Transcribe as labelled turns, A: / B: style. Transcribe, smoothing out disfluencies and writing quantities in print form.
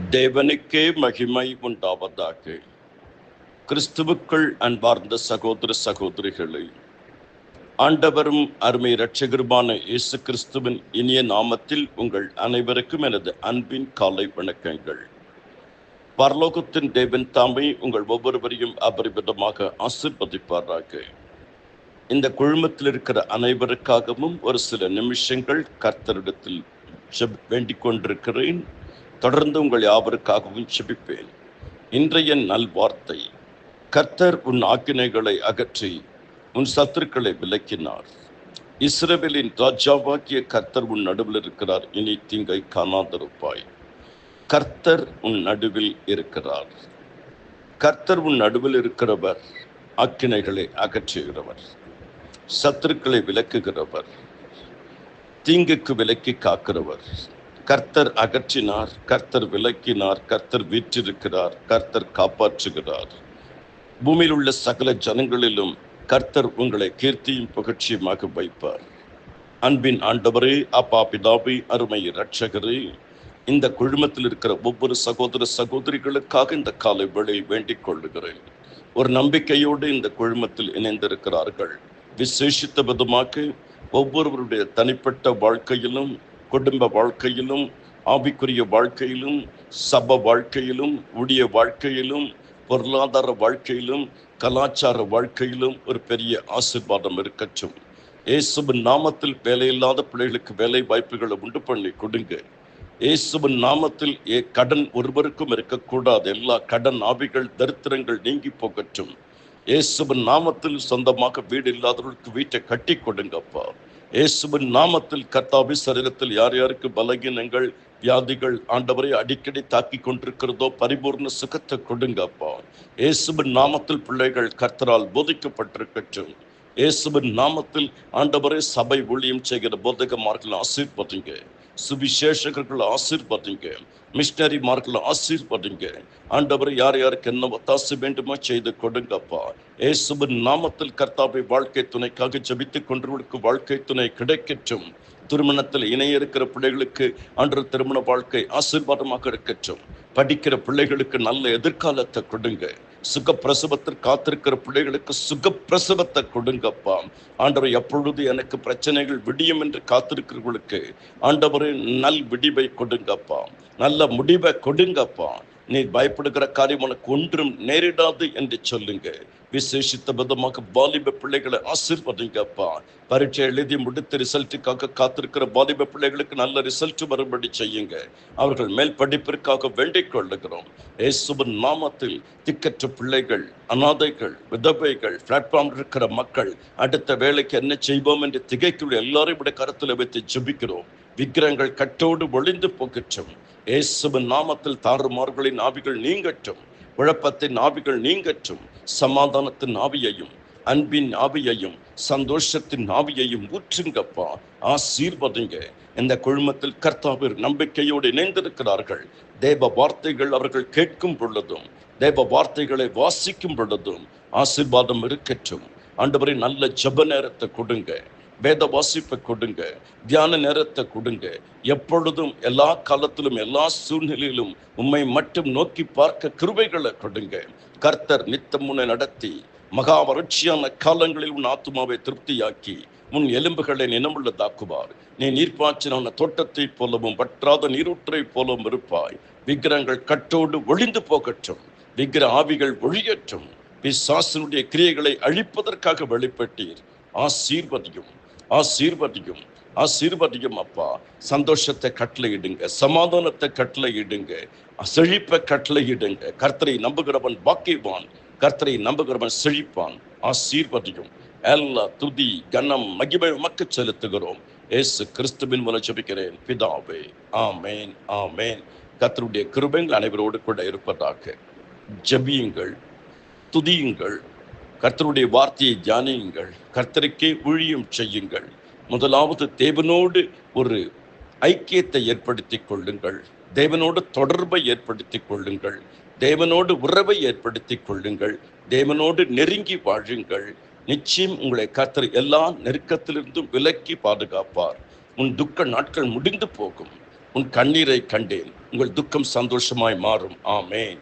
A: தேவனுக்கே மகிமை உண்டாவதாக. கிறிஸ்துவுக்குள் அன்பார்ந்த சகோதர சகோதரிகளை, ஆண்டவரும் அருமை இரட்சகருமான இயேசு கிறிஸ்துவின் இனிய நாமத்தில் உங்கள் அனைவருக்கும் எனது அன்பின் காலை வணக்கங்கள். பரலோகத்தின் தேவன் தாமே உங்கள் ஒவ்வொருவரையும் அபரிமிதமாக ஆசீர்வதிப்பாராக. இந்த குழுமத்தில் இருக்கிற அனைவருக்காகவும் ஒரு சில நிமிஷங்கள் கர்த்தரிடத்தில் வேண்டிக் கொண்டிருக்கிறேன். தொடர்ந்து உங்கள் யாவருக்காகவும் செபிப்பேன். இன்றைய நல்வார்த்தை: கர்த்தர் உன் ஆக்கினைகளை அகற்றி உன் சத்துருக்களை விலக்கினார். இஸ்ரவேலின் ராஜாவாகிய கர்த்தர் உன் நடுவில் இருக்கிறார், இனி தீங்கை காணாதிருப்பாய். கர்த்தர் உன் நடுவில் இருக்கிறார். கர்த்தர் உன் நடுவில் இருக்கிறவர், ஆக்கினைகளை அகற்றுகிறவர், சத்துருக்களை விலக்குகிறவர், தீங்குக்கு விலக்கி காக்கிறவர். கர்த்தர் அகற்றினார், கர்த்தர் விலக்கினார், கர்த்தர் வீற்றிருக்கிறார், கர்த்தர் காப்பாற்றுகிறார். பூமியில் உள்ள சகல ஜனங்களிலும் கர்த்தர் உங்களை கீர்த்தியும் புகழ்ச்சியுமாக வைப்பார். அன்பின் ஆண்டவரே, அப்பா பிதாவே, அருமை இரட்சகரே, இந்த குழுமத்தில் இருக்கிற ஒவ்வொரு சகோதர சகோதரிகளுக்காக இந்த காலை வேளையில் வேண்டிக் கொள்ளுகிறேன். ஒரு நம்பிக்கையோடு இந்த குழுமத்தில் இணைந்திருக்கிறார்கள். விசேஷித்த விதமாக ஒவ்வொருவருடைய தனிப்பட்ட வாழ்க்கையிலும், குடும்ப வாழ்க்கையிலும், ஆவிக்குரிய வாழ்க்கையிலும், சப வாழ்க்கையிலும், ஊழிய வாழ்க்கையிலும், பொருளாதார வாழ்க்கையிலும், கலாச்சார வாழ்க்கையிலும் ஒரு பெரிய ஆசீர்வாதம் இருக்கட்டும். இயேசுவின் நாமத்தில் வேலையில்லாத பிள்ளைகளுக்கு வேலை வாய்ப்புகளை உண்டு பண்ணி கொடுங்க. இயேசுவின் நாமத்தில் கடன் ஒருவருக்கும் இருக்கக்கூடாது. எல்லா கடன் ஆவிகள், தரித்திரங்கள் நீங்கி போகட்டும். இயேசுவின் நாமத்தில் சொந்தமாக வீடு இல்லாதவர்களுக்கு வீட்டை கட்டி கொடுங்கப்பா. இயேசுவின் நாமத்தில் கர்த்தாவே, சரீரத்தில் யார் யாருக்கு பலகீனங்கள், வியாதிகள் ஆண்டவரை அடிக்கடி தாக்கி கொண்டிருக்கிறதோ பரிபூர்ண சுகத்தை கொடுங்கப்பா. இயேசுவின் நாமத்தில் பிள்ளைகள் கர்த்தரால் போதிக்கப்பட்டிருக்கட்டும். இயேசுவின் நாமத்தில் ஆண்டவரை சபை ஊழியம் செய்கிற போதகமார்கள் ஆசீர்வதிங்க, சுவிசேஷகர்கள் ஆசீர்வதிங்க, மிஷனரிமார்கள் ஆசீர்வதிங்க. ஆண்டவரை யார் யாருக்கு என்ன ஒத்தாசை வேண்டுமோ செய்து கொடுங்கப்பா. இயேசுவின் நாமத்தில் கர்த்தாவை வாழ்க்கை துணைக்காக ஜெபித்துக் கொண்டவர்களுக்கு வாழ்க்கை துணை கிடைக்கட்டும். திருமணத்தில் இணைய இருக்கிற பிள்ளைகளுக்கு அன்று திருமண வாழ்க்கை ஆசீர்வாதமாக இருக்கட்டும். படிக்கிற பிள்ளைகளுக்கு நல்ல எதிர்காலத்தை கொடுங்க. சுகப்பிரசவத்திற்கு காத்திருக்கிற பிள்ளைகளுக்கு சுகப்பிரசவத்தை கொடுங்கப்பா. ஆண்டவர், எப்பொழுது எனக்கு பிரச்சனைகள் விடியும் என்று காத்திருக்கிறவர்களுக்கு ஆண்டவரை நல் விடிவை கொடுங்கப்பா, நல்ல முடிவை கொடுங்கப்பா. நீ பயப்படுகிற காரியம் உனக்கு ஒன்றும் நேரிடாது என்று சொல்லுங்க. விசேஷித்த விதமாக வாலிப பிள்ளைகளை ஆசீர்வதிங்கப்பா. பரீட்சை எழுதி முடித்து ரிசல்ட்டுக்காக காத்திருக்கிற வாலிப பிள்ளைகளுக்கு நல்ல ரிசல்ட் வரும்படி செய்யுங்க. அவர்கள் மேல் படிப்பிற்காக வேண்டிக் கொள்ளுகிறோம். இயேசுவின் நாமத்தில் திக்கற்ற பிள்ளைகள், அநாதைகள், விதவைகள், பிளாட்ஃபார்ம் இருக்கிற மக்கள், அடுத்த வேலைக்கு என்ன செய்வோம் என்று திகைக்குள்ள எல்லாரையும் விட கருத்தில் வைத்து ஜெபிக்கிறோம். விக்கிரங்கள் கட்டோடு ஒளிந்து போகட்டும். இயேசுவின் நாமத்தில் தாறுமாறுகளின் ஆவிகள் நீங்கட்டும், குழப்பத்தின் ஆவிகள் நீங்கட்டும். சமாதானத்தின் ஆவியையும், அன்பின் ஆவியையும், சந்தோஷத்தின் ஆவியையும் ஊற்றுங்கப்பா. ஆசீர்வதிங்க. இந்த குழுமத்தில் கர்த்தாவின் நம்பிக்கையோடு இணைந்திருக்கிறார்கள். தேவ வார்த்தைகள் அவர்கள் கேட்கும் பொழுதும், தேவ வார்த்தைகளை வாசிக்கும் பொழுதும் ஆசீர்வாதம் இருக்கட்டும். ஆண்டவரே, நல்ல ஜெப நேரத்தை கொடுங்க, வேத வாசிப்பை கொடுங்க, தியான நேரத்தை கொடுங்க. எப்பொழுதும், எல்லா காலத்திலும், எல்லா சூழ்நிலையிலும் உம்மை மட்டும் நோக்கி பார்க்க கிருபைகளை கொடுங்க. கர்த்தர் நித்தம் உன்னை நடத்தி மகா வறட்சியான காலங்களில் உன் ஆத்துமாவை திருப்தியாக்கி உன் எலும்புகளை நினமுள்ளதாக்குவார். நீ நீர்ப்பாய்ச்சினான தோட்டத்தை போலவும் வற்றாத நீரூற்றை போலவும் இருப்பாய். விக்கிரங்கள் கட்டோடு ஒளிந்து போகட்டும், விக்கிர ஆவிகள் ஒழியட்டும். பிசாசினுடைய கிரியைகளை அழிப்பதற்காக வெளிப்பட்டீர். ஆசீர்வதியும், ஆசீர்வதியும், ஆசீர்வதியும் அப்பா. சந்தோஷத்தை கட்டளையிடுங்க, சமாதானத்தை கட்டளையிடுங்க, செழிப்பை கட்டளையிடுங்க. கர்த்தரை நம்புகிறவன் பாக்கியவான், கர்த்தரை நம்புகிறவன் செழிப்பான். ஆசீர்வதியும். எல்லா துதி கனம் மகிமை உமக்கு செலுத்துகிறோம். இயேசு கிறிஸ்துவின் மூலம் ஜெபிக்கிறேன் பிதாவே, ஆமேன், ஆமேன். கர்த்தருடைய கிருபைகள் அனைவரோடு கூட இருப்பதாக. ஜெபியுங்கள், துதியுங்கள், கர்த்தருடைய வார்த்தையை தியானியுங்கள், கர்த்தருக்கே ஊழியம் செய்யுங்கள். முதலாவது தேவனோடு ஒரு ஐக்கியத்தை ஏற்படுத்திக் கொள்ளுங்கள், தேவனோடு தொடர்பை ஏற்படுத்திக் கொள்ளுங்கள், தேவனோடு உறவை ஏற்படுத்திக் கொள்ளுங்கள், தேவனோடு நெருங்கி வாழுங்கள். நிச்சயம் உங்களை கர்த்தர் எல்லா நெருக்கத்திலிருந்தும் விலக்கி பாதுகாப்பார். உன் துக்க நாட்கள் முடிந்து போகும். உன் கண்ணீரை கண்டேன். உங்கள் துக்கம் சந்தோஷமாய் மாறும். ஆமென்.